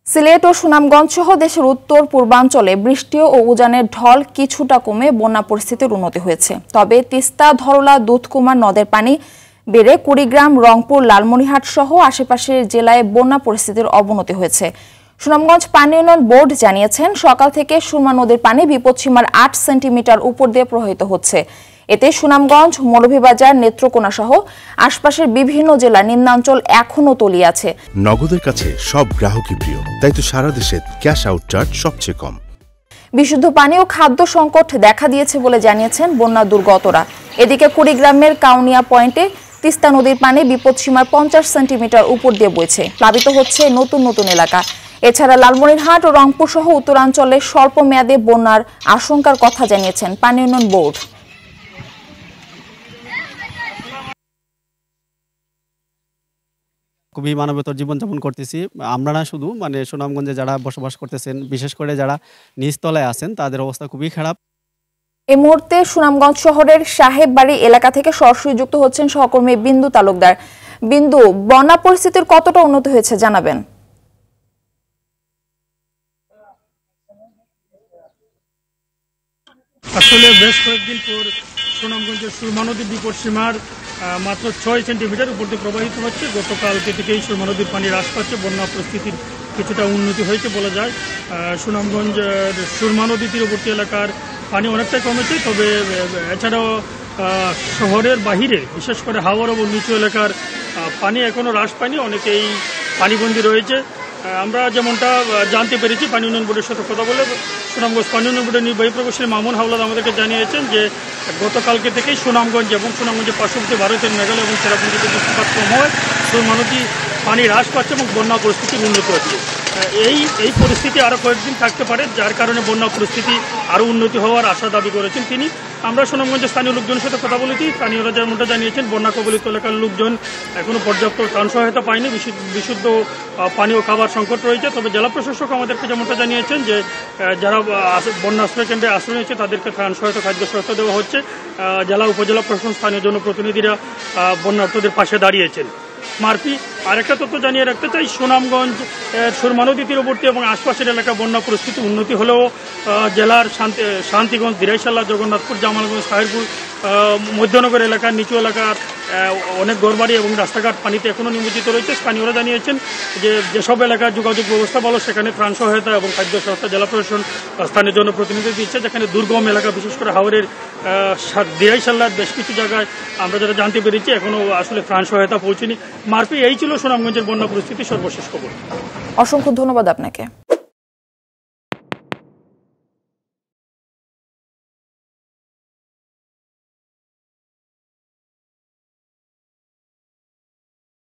সিলেট ও সুনামগঞ্জ সহ দেশের উত্তর পূর্বাঞ্চলে বৃষ্টি ও উজানের ঢল কিছুটা কমে বন্যা পরিস্থিতির উন্নতি হয়েছে। তবে তিস্তা, ধরলা, দুধকুমার নদের পানি বেড়ে কুড়িগ্রাম, রংপুর, লালমনিরহাট সহ আশেপাশের জেলায় বন্যা পরিস্থিতির অবনতি হয়েছে। সুনামগঞ্জ পানি উন্নয়ন বোর্ড জানিয়েছেন, সকাল থেকে সুরমা নদীর পানি বিপদসীমার 8 সেন্টিমিটার উপর দিয়ে প্রবাহিত হচ্ছে। এতে সুনামগঞ্জ, মৌলভীবাজার, নেত্রকোনা সহ আশপাশের বিভিন্ন জেলার নিম্নাঞ্চল এখনও তলিয়ে আছে। নগদের কাছে সব গ্রাহকই প্রিয়, তাই তো সারা দেশে ক্যাশ আউট চার্জ সবচেয়ে কম। বিশুদ্ধ পানি ও খাদ্য সংকট দেখা দিয়েছে বলে জানিয়েছেন বন্যা দুর্গতরা। এদিকে কুড়িগ্রামের কাউনিয়া পয়েন্টে তিস্তা নদীর পানি বিপদসীমার 50 সেন্টিমিটার উপর দিয়ে বইছে। প্লাবিত হচ্ছে নতুন নতুন এলাকা। এছাড়া লালমনিরহাট ও রংপুর সহ উত্তরাঞ্চলে স্বল্প মেয়াদে বন্যার আশঙ্কার কথা জানিয়েছেন পানি উন্নয়ন বোর্ড। খুবই মানবতার জীবনযাপন করতেছি আমরা, না শুধু সুনামগঞ্জে যারা বসবাস করতেছেন, বিশেষ করে যারা নিচতলায় আছেন, তাদের অবস্থা খুবই খারাপ। এই মুহূর্তে সুনামগঞ্জ শহরের সাহেববাড়ি এলাকা থেকে সরাসরি যুক্ত হচ্ছেন সহকর্মী বিন্দু তালুকদার। বিন্দু, বন্যা পরিস্থিতির কতটা উন্নতি হয়েছে জানাবেন? আসলে বেশ কয়েকদিন পর সুনামগঞ্জের সুরমা নদীর বিপদসীমার মাত্র 6 সেন্টিমিটার উপর দিয়ে প্রবাহিত হচ্ছে। গতকালকে থেকেই সুরমা নদীর পানি হ্রাস পাচ্ছে, বন্যা পরিস্থিতির কিছুটা উন্নতি হয়েছে বলা যায়। সুনামগঞ্জ সুরমা নদী তীরবর্তী এলাকার পানি অনেকটাই কমেছে, তবে এছাড়াও শহরের বাহিরে বিশেষ করে হাওর এবং নিচু এলাকার পানি এখনও হ্রাস পায়নি, অনেকেই পানিবন্দী রয়েছে। আমরা যেমনটা জানতে পেরেছি পানি উন্নয়ন বোর্ডের সাথে কথা বলে, সুনামগঞ্জ পানি উন্নয়ন বোর্ডের নির্বাহী প্রকৌশলী মামুন হাওলাদ আমাদেরকে জানিয়েছেন যে গতকালকে থেকেই সুনামগঞ্জ এবং সুনামগঞ্জের পার্শ্ববর্তী ভারতের মেঘালয় এবং চেরাপুঞ্জিতে বৃষ্টিপাত কম হয়, সুরমা নদী পানি হ্রাস পাচ্ছে এবং বন্যা পরিস্থিতির উন্নতি হচ্ছে। এই পরিস্থিতি আরও কয়েকদিন থাকতে পারে, যার কারণে বন্যা পরিস্থিতি আরও উন্নতি হওয়ার আশা দাবি করেছেন তিনি। আমরা সুনামগঞ্জের স্থানীয় লোকজনের সাথে কথা বলেছি, স্থানীয়রা যেমনটা জানিয়েছেন বন্যা কবলিত এলাকার লোকজন এখনও পর্যাপ্ত ত্রাণ সহায়তা পায়নি, বিশুদ্ধ পানি ও খাবার সংকট রয়েছে। তবে জেলা প্রশাসক আমাদেরকে যেমনটা জানিয়েছেন যে যারা বন্যা আশ্রয় কেন্দ্রে আশ্রয় নিয়েছে তাদেরকে ত্রাণ সহায়তা, খাদ্য সহায়তা দেওয়া হচ্ছে। জেলা উপজেলা প্রশাসন, স্থানীয় জনপ্রতিনিধিরা বন্যার্তদের পাশে দাঁড়িয়েছেন। মারফি আরেকটা তথ্য জানিয়ে রাখতে চাই, সুনামগঞ্জ সুরমা নদী তীরবর্তী এবং আশপাশের এলাকা বন্যা পরিস্থিতি উন্নতি হলেও জেলার শান্তিগঞ্জ, দিরাইশাল্লা, জগন্নাথপুর, জামালগঞ্জ, সাহেরপুর, মধ্যনগর এলাকার নিচু এলাকার অনেক ঘরবাড়ি এবং রাস্তাঘাট পানিতে এখনও নিমজ্জিত রয়েছে। স্থানীয়রা জানিয়েছেন যে যেসব এলাকার যোগাযোগ ব্যবস্থা ভালো সেখানে ত্রাণ সহায়তা এবং খাদ্য সহায়তা জেলা প্রশাসন, স্থানীয় জনপ্রতিনিধি দিচ্ছে। যেখানে দুর্গম এলাকা, বিশেষ করে হাওরের দিরাইশাল্লার বেশ কিছু জায়গায় আমরা যারা জানতে পেরেছি এখনও আসলে ত্রাণ সহায়তা পৌঁছেনি। মারফি, এই ছিল সুনামগঞ্জের বন্যা পরিস্থিতি সর্বশেষ খবর। অসংখ্য ধন্যবাদ আপনাকে।